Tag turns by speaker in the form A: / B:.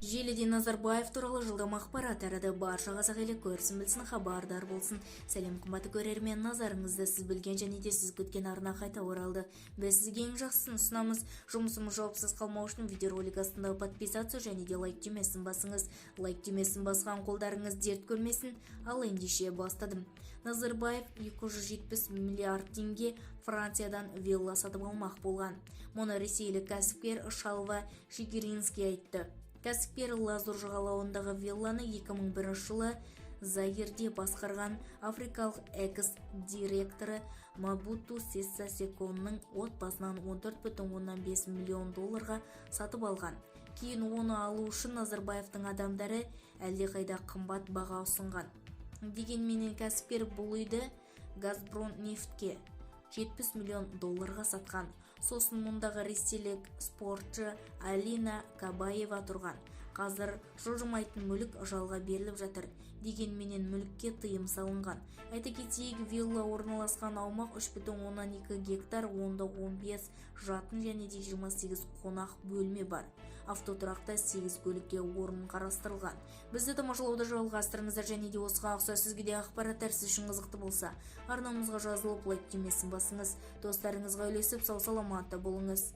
A: Желіде Назарбаев туралы жылдам ақпарат тарады. Барша қазақ елі көрсін білсін, хабардар болсын. Сәлем қымбатты көрермен, назарыңызды сіз білген және де сіз күткен арна қайта оралды. Біз сізге ең жақсысын ұсынамыз. Жұмысымыз жауапсыз қалмау үшін видеоролик астындағы подписаться және де лайк түймесін басыңыз. Лайк түймесін басқан қолдарыңыз дерт көрмесін. Ал ендеше бастадым. Назарбаев 270 миллиард теңге Франциядан вилла сатып алмақ болған. Мұны ресейлік кәсіпкер Шалва Шигиринский айтты. Кәсіпкер Лазур жағалауындағы вилланы 2001 жылы Заирде басқарған африкалық экс-директоры Мабуту Сесса Секонның отбасынан 14,5 миллион долларға сатып алған. Кейін оны алу үшін Назарбаевтың адамдары әлдеқайда қымбат баға ұсынған. Дегенменен кәсіпкер бұл үйді Газпромнефтке 70 миллион долларға сатқан. Сосын мұндағы ресейлік спортшы Алина Кабаева тұрған. Қазір жылжымайтын мүлік жалға беріліп жатыр. Дегенменен мүлікке тыйым салынған. Айта кетейік, вилла орналасқан аумақ 3,2 гектар, онда 15 жатын және де 28 қонақ бөлме бар. Автотұрақта 8 көлікке орын қарастырылған. Бізді тамашалауды жалғастырыңыздар және де осыған ұқсас сізге де ақпараттар сіз үшін қызықты болса, арнамызға жазылып лайк түймесін басыңыз. Достарыңызға үлесіп сау саламатта болыңыз.